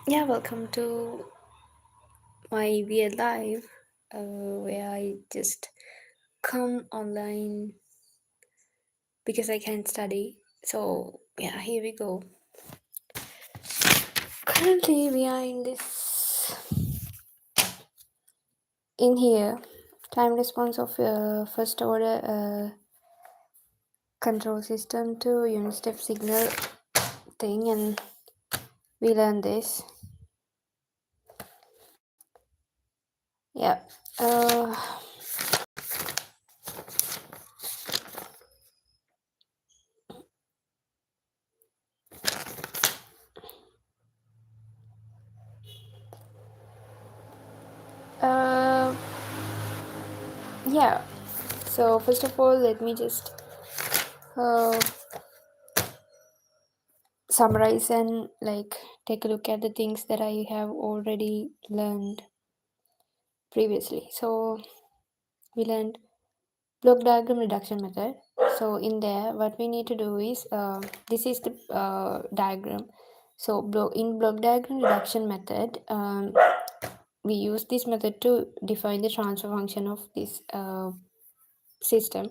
Yeah, welcome to my weird live, where I just come online because I can't study. So yeah, here we go. Currently, we are in here time response of first order control system to unit step signal thing, and we learned this. Yeah. Uh, uh, yeah. So first of all, let me just uh, summarize and take a look at the things that I have already learned previously. So we learned block diagram reduction method. So in there, what we need to do is this is the diagram. So in block diagram reduction method, we use this method to define the transfer function of this system.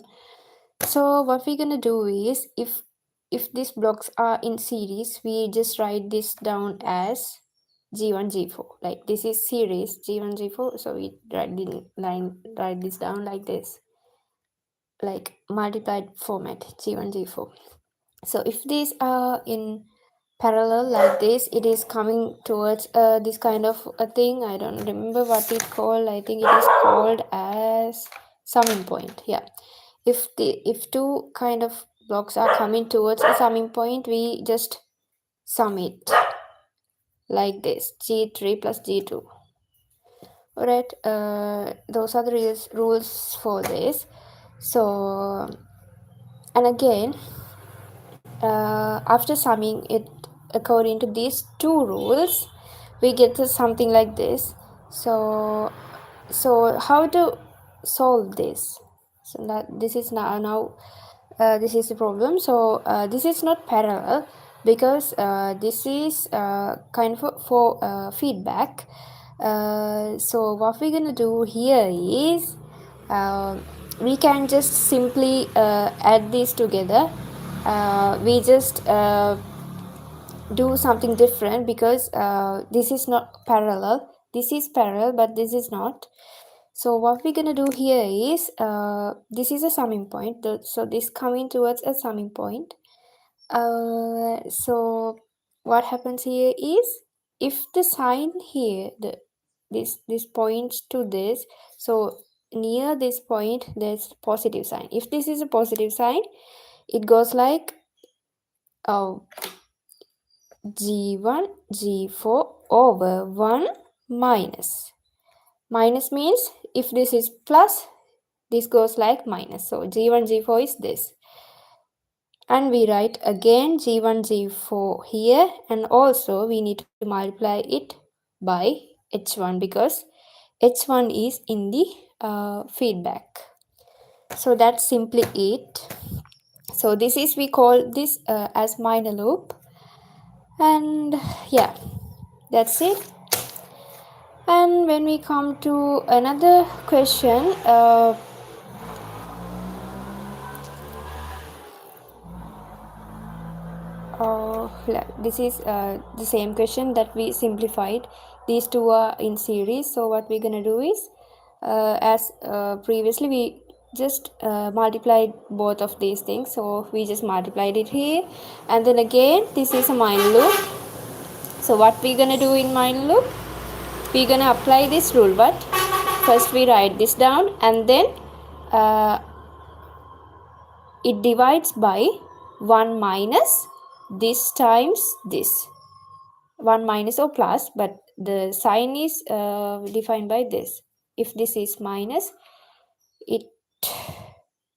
So what we're gonna do is if these blocks are in series, we just write this down as G1 G4. Like this is series G1 G4, so we write this down like this, like multiplied format G1 G4. So if these are in parallel like this, it is coming towards this kind of a thing. I don't remember what it's called. I think it is called as summing point. Yeah, if two kind of blocks are coming towards a summing point, we just sum it like this, G3 plus G2. Alright, those are the rules for this. So, and again, after summing it according to these two rules, we get to something like this. So how to solve this? So that this is now this is the problem. So this is not parallel because this is kind of for feedback. So what we're gonna do here is we can just simply add these together. We just do something different because this is not parallel. This is parallel, but this is not. So what we're gonna do here is this is a summing point. So this coming towards a summing point. So what happens here is if the sign here, this points to this, so near this point there's positive sign. If this is a positive sign, it goes like G1 G4 over 1 minus. Minus means if this is plus, this goes like minus. So G1 G4 is this. And we write again G1 G4 here, and also we need to multiply it by H1 because H1 is in the feedback. So that's simply it. So this is, we call this as minor loop, and yeah, that's it. And when we come to another question, this is the same question that we simplified. These two are in series, so what we're gonna do is as previously we just multiplied both of these things, so we just multiplied it here, and then again this is a minor loop. So what we're gonna do in minor loop, we're gonna apply this rule, but first we write this down, and then uh, it divides by 1 minus this times this, 1 minus or plus, but the sign is defined by this. If this is minus, it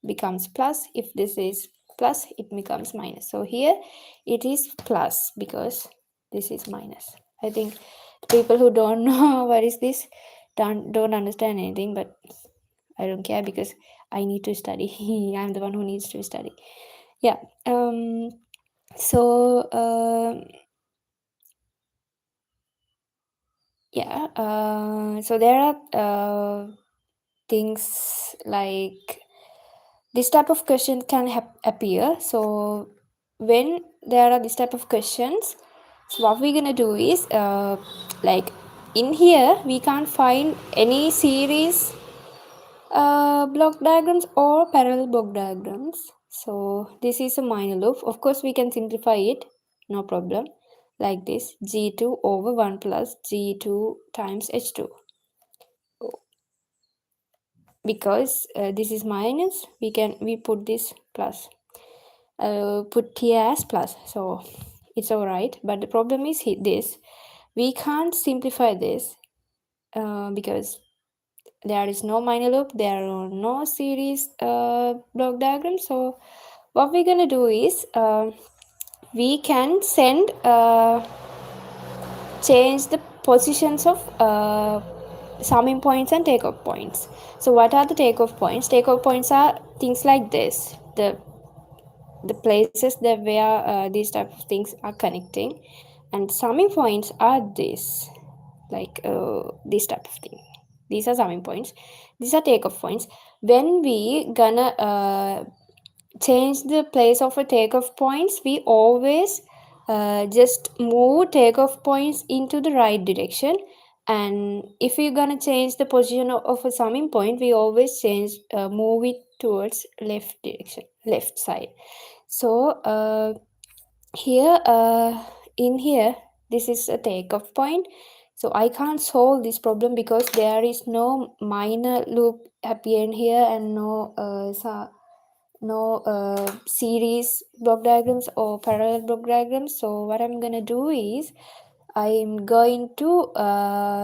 becomes plus. If this is plus, it becomes minus. So here it is plus because this is minus. I think people who don't know what is this don't understand anything, but I don't care because I need to study. I'm the one who needs to study. Yeah. So Yeah. So there are things like this type of question can appear. So when there are this type of questions, so what we're gonna do is like in here we can't find any series block diagrams or parallel block diagrams. So this is a minor loop. Of course we can simplify it, no problem, like this: g2 over 1 plus g2 times h2. Because this is minus, we put this plus, put here as plus, so it's all right. But the problem is this: we can't simplify this because there is no minor loop, there are no series block diagram. So what we're gonna do is we can change the positions of summing points and takeoff points. So what are the takeoff points? Takeoff points are things like this: the places that where these type of things are connecting, and summing points are this, like this type of thing. These are summing points, these are takeoff points. When we gonna change the place of a takeoff points, we always just move takeoff points into the right direction. And if we're gonna change the position of a summing point, we always change move it towards left direction, left side. So here in here, this is a takeoff point. So I can't solve this problem because there is no minor loop appearing here and no series block diagrams or parallel block diagrams. So what I'm gonna do is I'm going to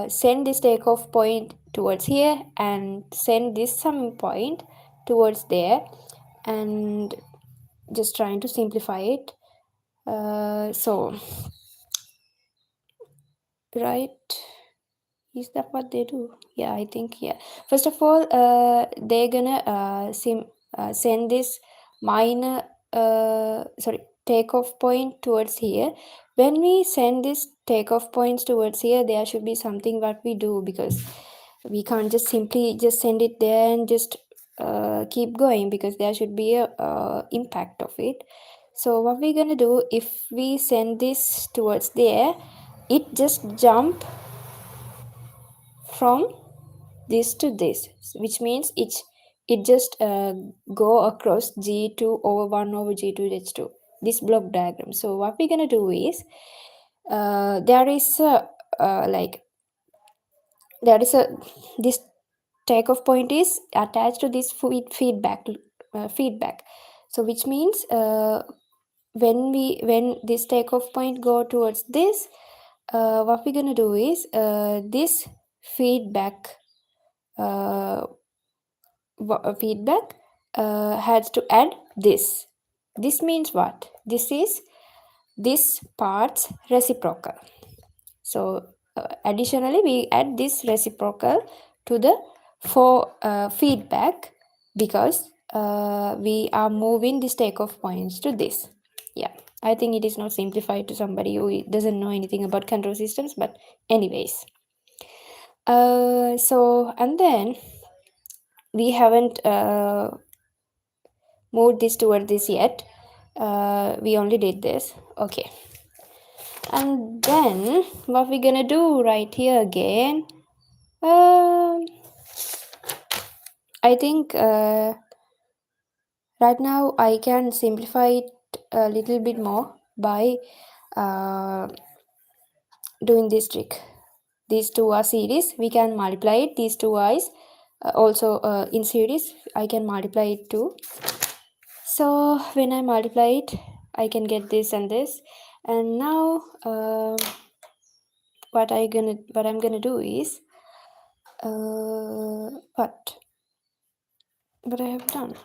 send this takeoff point towards here and send this summing point towards there, and just trying to simplify it. So right, is that what they do? Yeah, I think, yeah. First of all, they're gonna send this minor takeoff point towards here. When we send this takeoff points towards here, there should be something what we do, because we can't just simply just send it there and just keep going, because there should be a impact of it. So what we're gonna do, if we send this towards there, it just jump from this to this, which means it just go across g2 over 1 over g2 h2, this block diagram. So what we're gonna do is there is a like there is a this takeoff point is attached to this feedback. So which means when this takeoff point go towards this, what we're gonna do is this feedback uh, feedback has to add this. This means what? This is this part's reciprocal. So additionally, we add this reciprocal to the for feedback, because we are moving this takeoff points to this. Yeah, I think it is not simplified to somebody who doesn't know anything about control systems, but anyways. So and then we haven't moved this toward this yet. We only did this. Okay. And then what we're gonna do right here again, I think right now I can simplify it a little bit more by uh, doing this trick. These two are series, we can multiply it. These two i's also in series, I can multiply it too. So when I multiply it, I can get this and this. And now what I'm gonna do is what I have done.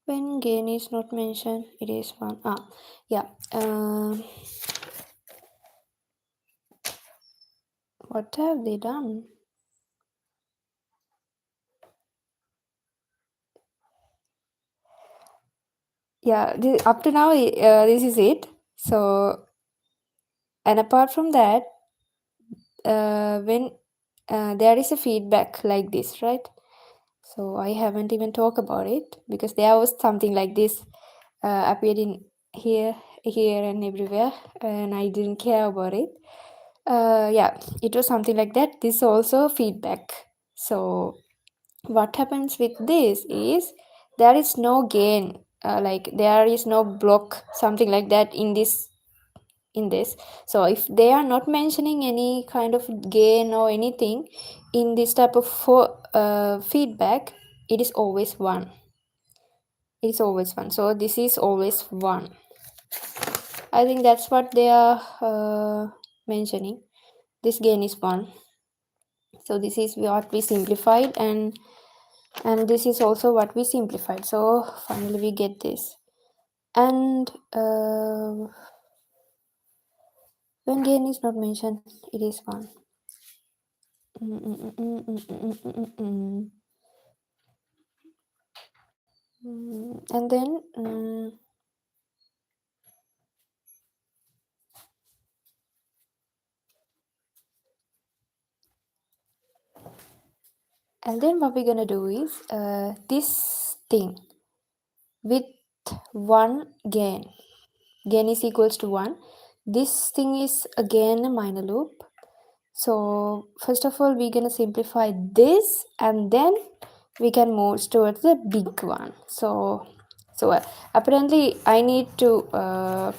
When gain is not mentioned, it is 1. Yeah. What have they done? Yeah, up to now, this is it. So, and apart from that, when there is a feedback like this, right? So I haven't even talked about it because there was something like this appeared in here, here and everywhere, and I didn't care about it. Yeah, it was something like that. This also feedback. So what happens with this is there is no gain, like there is no block, something like that in this. So if they are not mentioning any kind of gain or anything in this type of feedback, it is always one. It is always one. So this is always one. I think that's what they are mentioning. This gain is one. So this is what we simplified, and this is also what we simplified. So finally we get this. And when gain is not mentioned, it is one. And then what we're gonna do is this thing with one gain is equals to 1. This thing is again a minor loop. So first of all we're gonna simplify this, and then we can move towards the big one. So apparently I no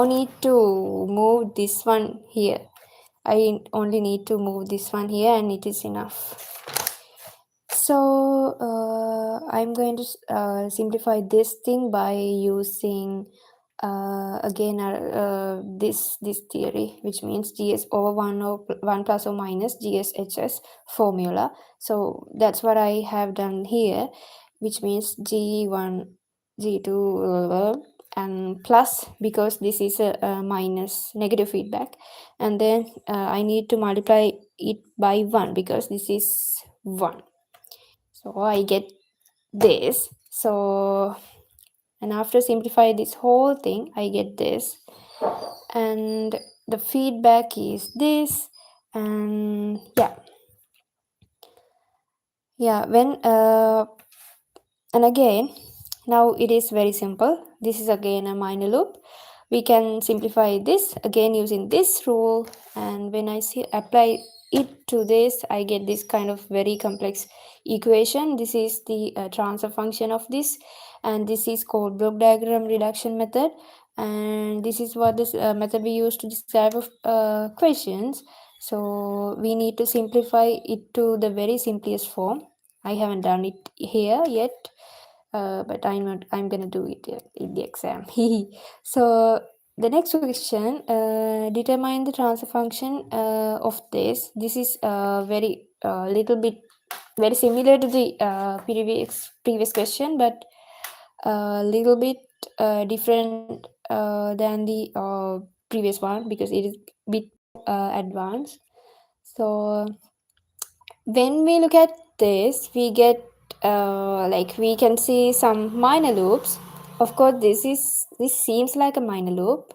need to move this one here. I only need to move this one here, and it is enough. So I'm going to simplify this thing by using again this theory, which means GS over 1 plus or minus GSHS formula. So that's what I have done here, which means G1, G2, and plus, because this is a minus negative feedback, and then I need to multiply it by 1 because this is 1. So I get this. So, and after simplify this whole thing, I get this. And the feedback is this. And yeah, when and again, now it is very simple. This is again a minor loop. We can simplify this again using this rule, and when I apply it to this, I get this kind of very complex equation. This is the transfer function of this, and this is called block diagram reduction method, and this is what this method we use to this type of questions. So we need to simplify it to the very simplest form. I haven't done it here yet, but I'm gonna do it in the exam. So the next question, determine the transfer function of this. This is very little bit very similar to the previous question, but a little bit different than the previous one because it is bit advanced. So when we look at this, we get like we can see some minor loops. Of course, this seems like a minor loop,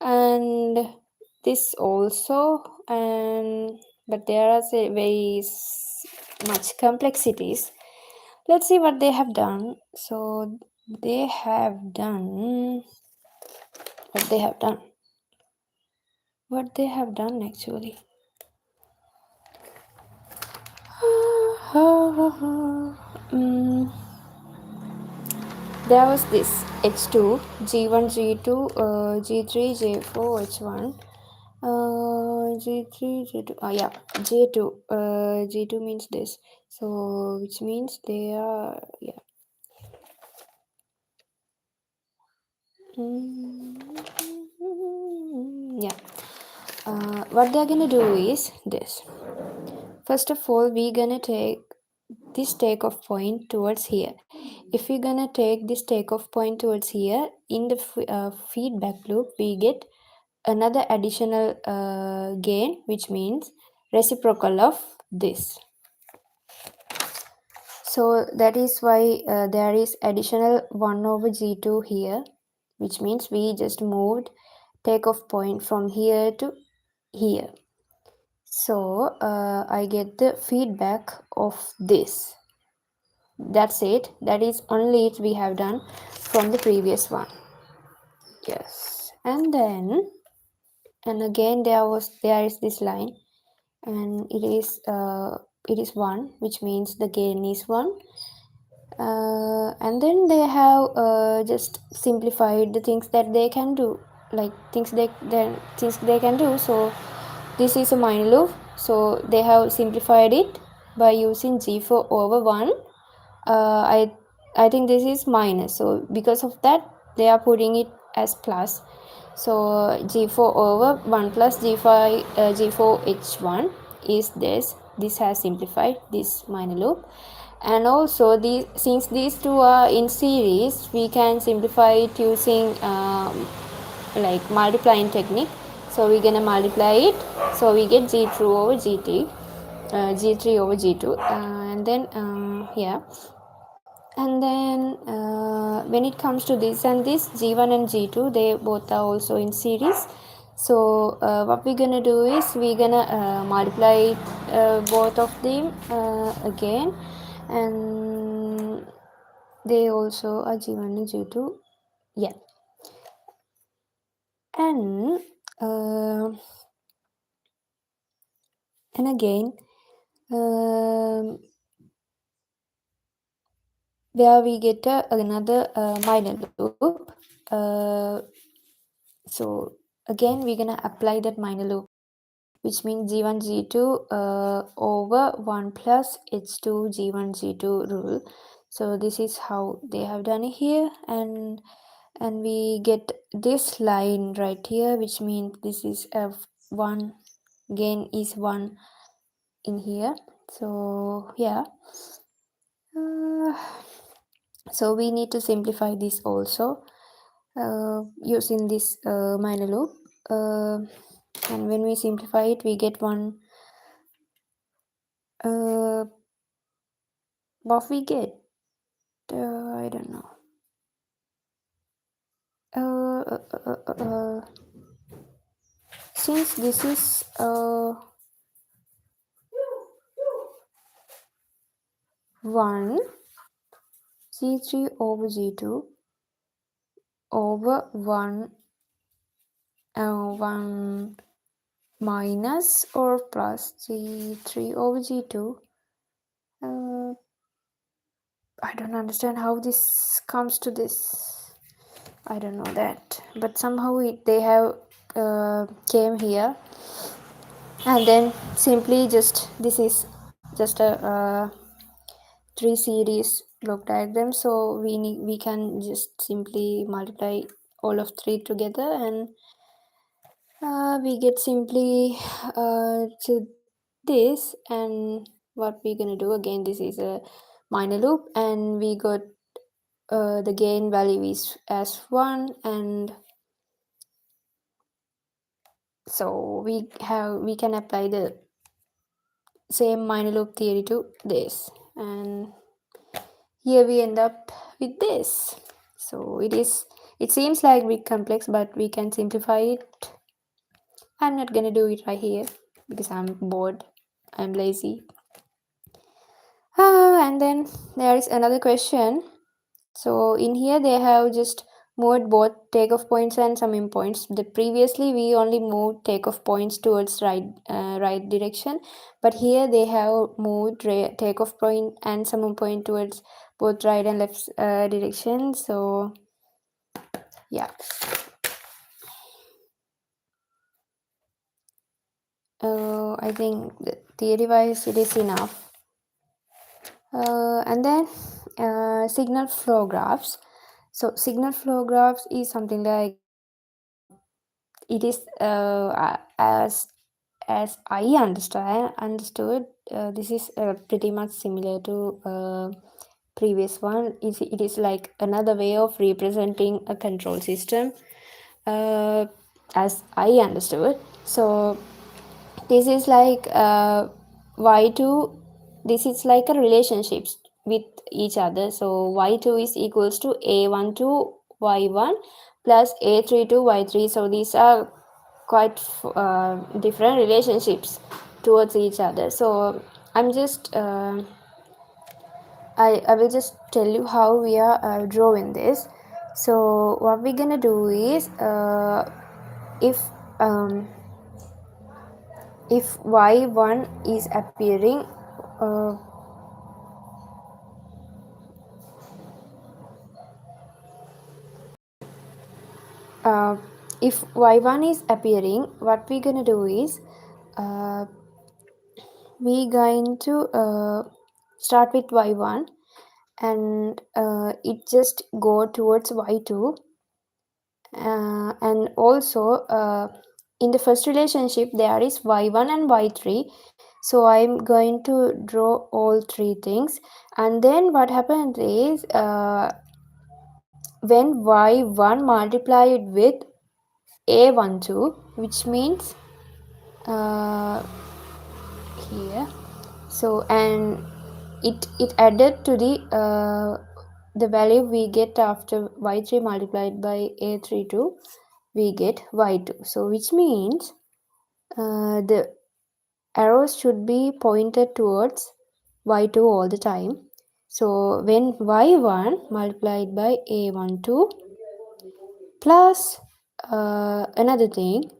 and this also, and but there are very much complexities. Let's see what they have done. So they have done what they have done. What they have done actually. There was this H2, G1, G2, G3, J4, H1, G3, G2, yeah, J2, G2 means this, so which means they are, yeah. Yeah, what they're gonna do is this. First of all, we're gonna take this takeoff point towards here. If we're gonna take this takeoff point towards here, in the feedback loop, we get another additional gain, which means reciprocal of this. So that is why there is additional 1 over G2 here, which means we just moved takeoff point from here to here. So I get the feedback of this. That's it. That is only it we have done from the previous one. Yes. And then, and again there is this line, and it is 1, which means the gain is 1. And then they have just simplified the things that they can do, like things they can do. So this is a minor loop, so they have simplified it by using g4 over 1. I think this is minus, so because of that they are putting it as plus. So g4 over 1 plus g5 g4 h1 is this has simplified this minor loop. And also since these two are in series, we can simplify it using like multiplying technique. So we're gonna multiply it, so we get g3 over gt, g3 over g2, and then yeah. And then when it comes to this and this, g1 and g2, they both are also in series. So what we're gonna do is we're gonna multiply both of them again, and they also are g1 and g2. Yeah. And uh, and again um, there we get another minor loop. So again we're gonna apply that minor loop, which means g1 g2 over 1 plus h2 g1 g2 rule. So this is how they have done it here, and we get this line right here, which means this is a 1, gain is 1 in here. So yeah, so we need to simplify this also using this minor loop, and when we simplify it we get one. What we get, I don't know. Since this is 1 g3 over g2 over 1 1 minus or plus g3 over g2. I don't understand how this comes to this. I don't know that, but somehow they have came here, and then simply just this is just a 3 series block diagram. So we can just simply multiply all of 3 together, and we get simply to this. And what we're gonna do again, this is a minor loop, and we got the gain value is as 1, and so we can apply the same minor loop theory to this, and here we end up with this. So it seems like bit complex, but we can simplify it. I'm not gonna do it right here because I'm bored, I'm lazy. And then there is another question. So in here they have just moved both takeoff points and summing points. Previously we only moved takeoff points towards right direction, but here they have moved takeoff point and summing point towards both right and left direction. So yeah, I think theory wise it is enough. And then signal flow graphs. So signal flow graphs is something like it is as I understood, this is pretty much similar to previous one. It is like another way of representing a control system, as I understood. So this is like y2, this is like a relationships with each other. So y2 is equals to a1 to y1 plus a3 to y3. So these are quite different relationships towards each other. So I'm just I will just tell you how we are drawing this. So what we're gonna do is if um, if y1 is appearing uh, uh, if y1 is appearing, what we're gonna do is uh, we going to start with y1 and it just go towards y2, and also in the first relationship there is y1 and y3, so I'm going to draw all three things. And then what happens is when y1 multiplied with a12, which means uh, here, so and it added to the value we get after y3 multiplied by a32, we get y2. So which means the arrows should be pointed towards y2 all the time. So when y1 multiplied by a12 plus another thing,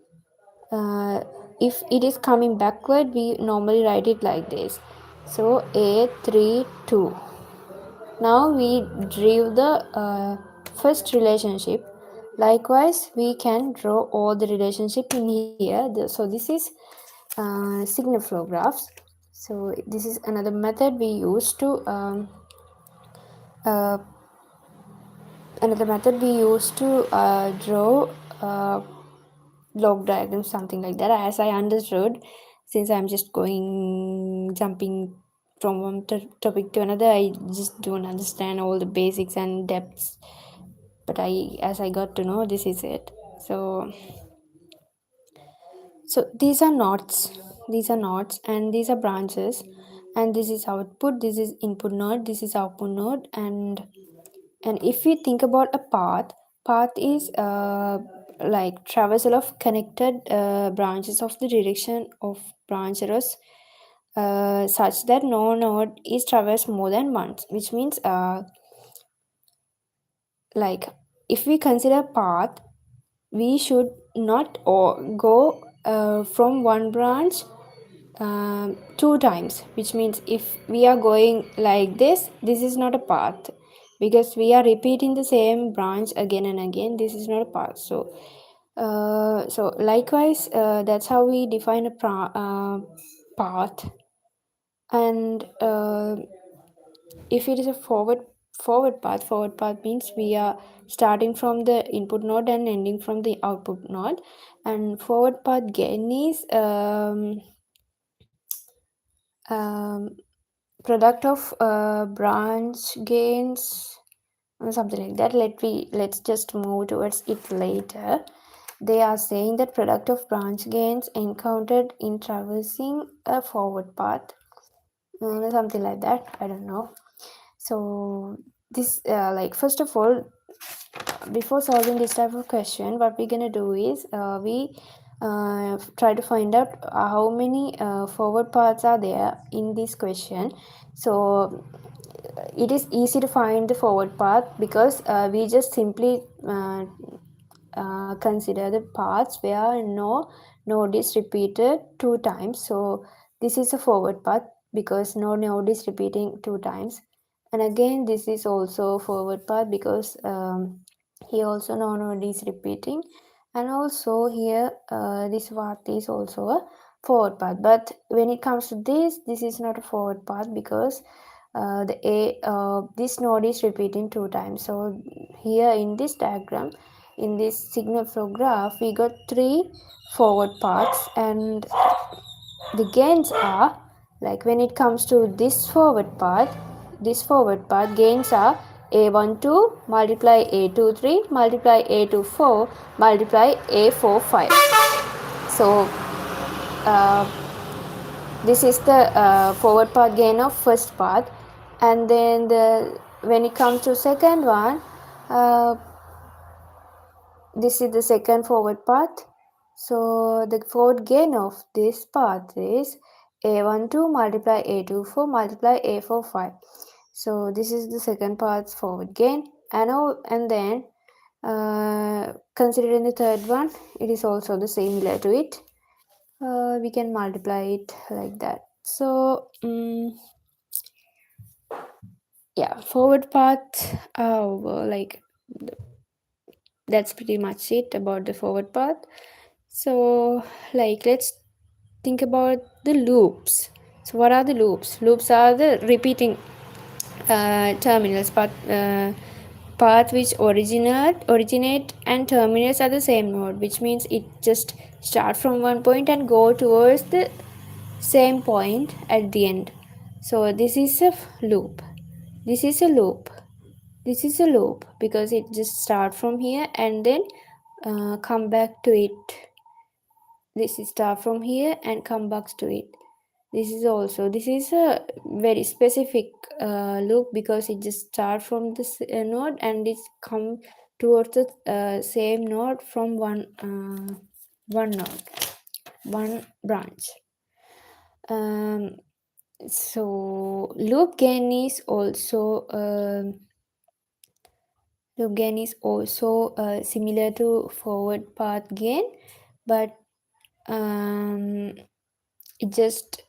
uh, if it is coming backward, we normally write it like this. So a32. Now we drew the first relationship. Likewise, we can draw all the relationship in here. So this is signal flow graphs. So this is another method we use to uh, draw block diagrams, something like that, as I understood. Since I'm just jumping from one topic to another, I just don't understand all the basics and depths, but as I got to know, this is it. So these are nodes and these are branches, and this is output, this is input node, this is output node. And if we think about a path is like traversal of connected branches of the direction of branch arrows, such that no node is traversed more than once, which means like if we consider path, we should not go from one branch two times, which means if we are going like this is not a path, because we are repeating the same branch again and again. This is not a path. So likewise, that's how we define a path. And if it is a forward path means we are starting from the input node and ending from the output node. And forward path gain is product of branch gains or something like that. Let's just move towards it later. They are saying that product of branch gains encountered in traversing a forward path, something like that, I don't know. So this like first of all, before solving this type of question, what we're gonna do is we try to find out how many forward paths are there in this question. So it is easy to find the forward path because we just simply consider the paths where no node is repeated two times. So this is a forward path because no node is repeating two times. And again, this is also forward path because here also no node is repeating. And also here this path is also a forward path. But when it comes to this is not a forward path because this node is repeating two times. So here in this diagram, in this signal flow graph, we got three forward paths, and the gains are, like when it comes to this forward path gains are a12 multiply a23 multiply a24 multiply a45. So this is the forward path gain of first path. And then when it comes to second one, this is the second forward path. So the forward gain of this path is A12 multiply A24 multiply A45. So this is the second part's forward gain. And then considering the third one, it is also the similar to it. We can multiply it like that. So yeah, forward path. Like that's pretty much it about the forward path. So like let's think about the loops. So what are the loops? Loops are the repeating terminals, path which originate and terminate at the same node, which means it just start from one point and go towards the same point at the end. So this is a loop. This is a loop. This is a loop because it just start from here and then come back to it. This is start from here and come back to it. This is a very specific loop because it just start from this node and it come towards the same node from one node, one branch. So loop gain is also similar to forward path gain, but it just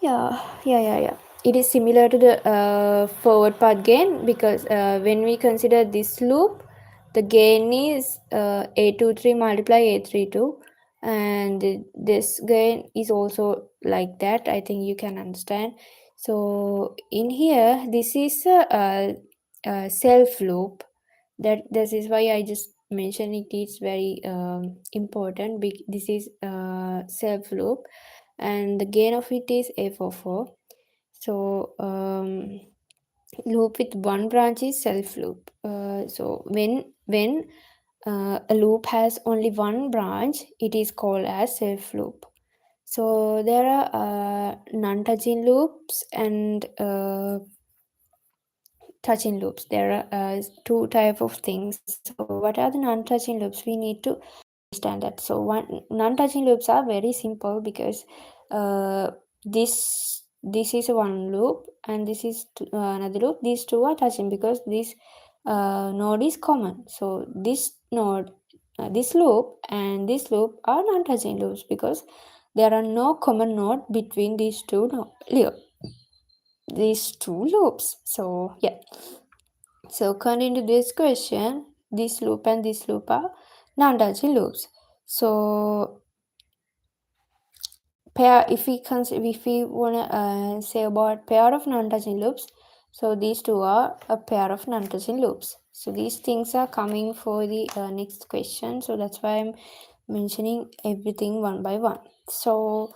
yeah. It is similar to the forward path gain because when we consider this loop, the gain is A23 multiply A32, and this gain is also like that. I think you can understand. So in here, this is a self loop. This is why I just mentioned it is very important. This is self loop and the gain of it is A44. So loop with one branch is self loop. So when a loop has only one branch, it is called as self loop. So there are non-touching loops and touching loops. There are two type of things. So what are the non-touching loops? We need to understand that. So non-touching loops are very simple because this is one loop and this is another loop. These two are touching because this node is common. So this node, this loop and this loop are non-touching loops because there are no common node between these two loops. So yeah. So according to this question, this loop and this loop are non-touching loops. So pair, if we wanna say about pair of non-touching loops, so these two are a pair of non-touching loops. So these things are coming for the next question. So that's why I'm mentioning everything one by one. So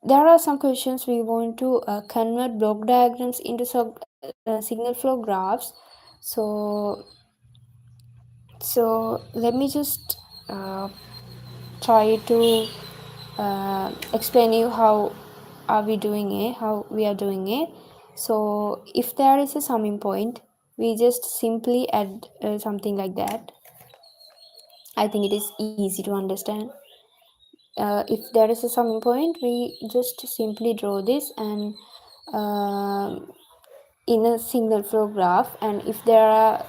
there are some questions we want to convert block diagrams into signal flow graphs. So let me just try to explain you how we are doing it. So if there is a summing point, we just simply add something like that. I think it is easy to understand. If there is a summing point, we just simply draw this and in a single flow graph, and if there are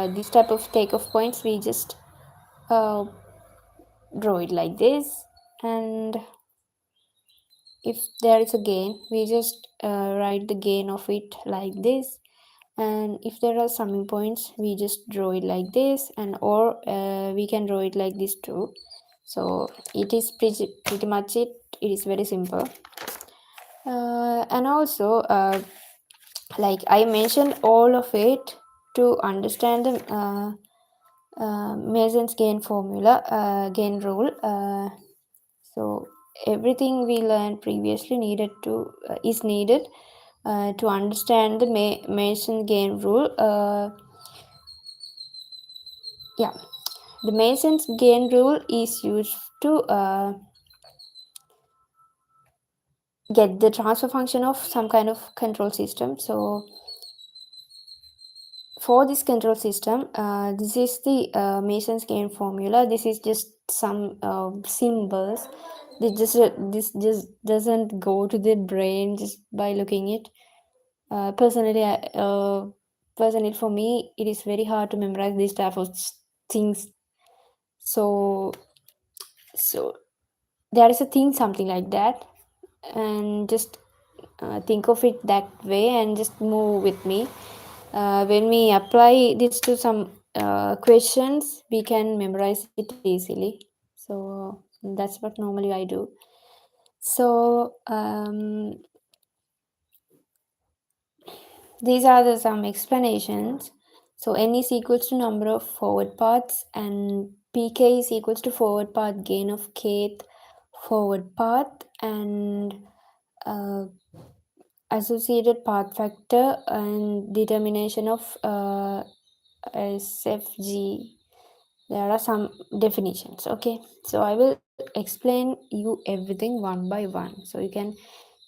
this type of takeoff points, we just draw it like this, and if there is a gain, we just write the gain of it like this, and if there are summing points, we just draw it like this, and or we can draw it like this too. So it is pretty much it is very simple. And also like I mentioned all of it to understand the Mason's gain formula, gain rule. So everything we learned previously is needed to understand the Mason gain rule. The Mason's gain rule is used to get the transfer function of some kind of control system. So for this control system, this is the Mason's gain formula. This is just some symbols. This just doesn't go to the brain just by looking it. Personally, personally for me, it is very hard to memorize these type of things. So, so there is a thing something like that, and just think of it that way and just move with me. When we apply this to some questions, we can memorize it easily. So that's what normally I do. So these are some explanations. So n is equals to number of forward paths, and pk is equals to forward path gain of kth forward path, and uh, associated path factor and determination of SFG. There are some definitions. Okay, so I will explain you everything one by one so you can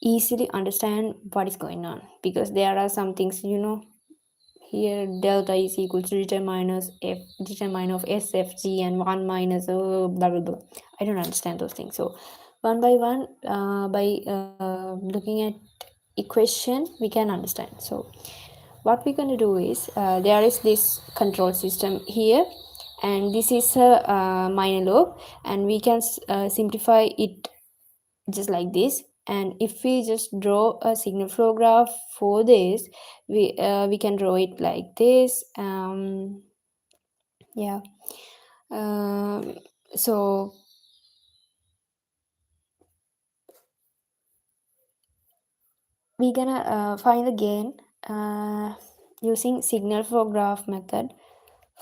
easily understand what is going on, because there are some things, here delta is equal to determine of SFG and 1 minus blah blah blah. I don't understand those things. So one by one, by looking at equation, we can understand. So what we're going to do is, there is this control system here, and this is a minor lobe, and we can simplify it just like this. And if we just draw a signal flow graph for this, we can draw it like this. Yeah. So we're gonna find the gain using signal flow graph method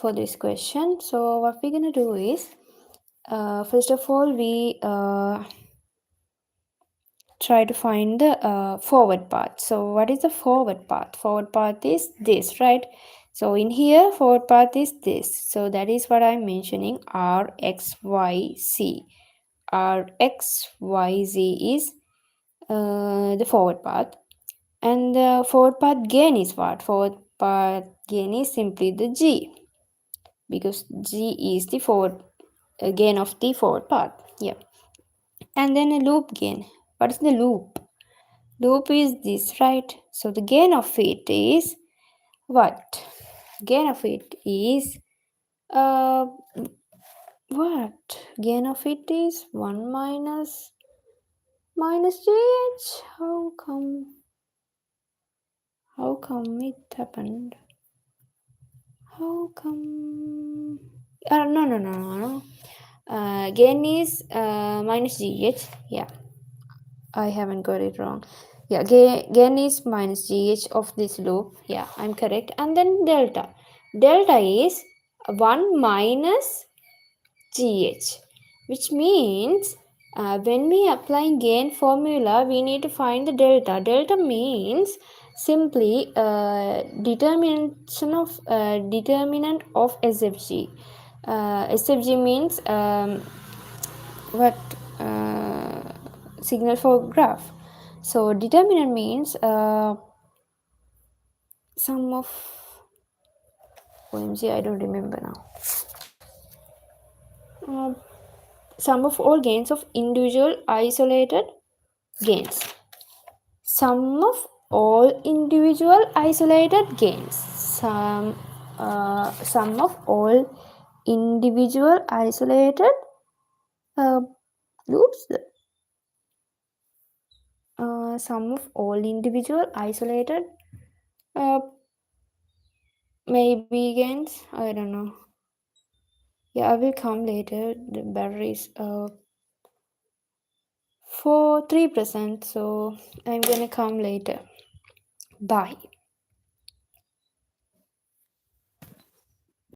for this question. So what we're gonna do is, first of all, we try to find the forward path. So what is the forward path? Forward path is this, right? So in here, forward path is this. So that is what I'm mentioning, R, X, Y, Z. R, X, Y, Z is the forward path. And the forward path gain is what? Forward path gain is simply the G, because G is the forward gain of the forward path. Yeah. And then a loop gain. What is the loop? Loop is this, right? So the gain of it is what? Gain of it is uh what? Gain of it is 1 minus GH. How come it happened? How come? No. Gain is minus GH. Yeah, I haven't got it wrong. Yeah, gain is minus GH of this loop. Yeah, I'm correct. And then delta. Delta is 1 minus GH, which means when we apply gain formula, we need to find the delta. Delta means simply determinant of SFG. SFG means what? Signal for graph. So determinant means sum of OMG, I don't remember now. Sum of all gains of individual isolated gains. Sum of all individual isolated gains. Sum of all individual isolated loops. Sum of all individual isolated maybe gains. I don't know. Yeah, I will come later. The batteries for 3%, so I'm gonna come later. Bye.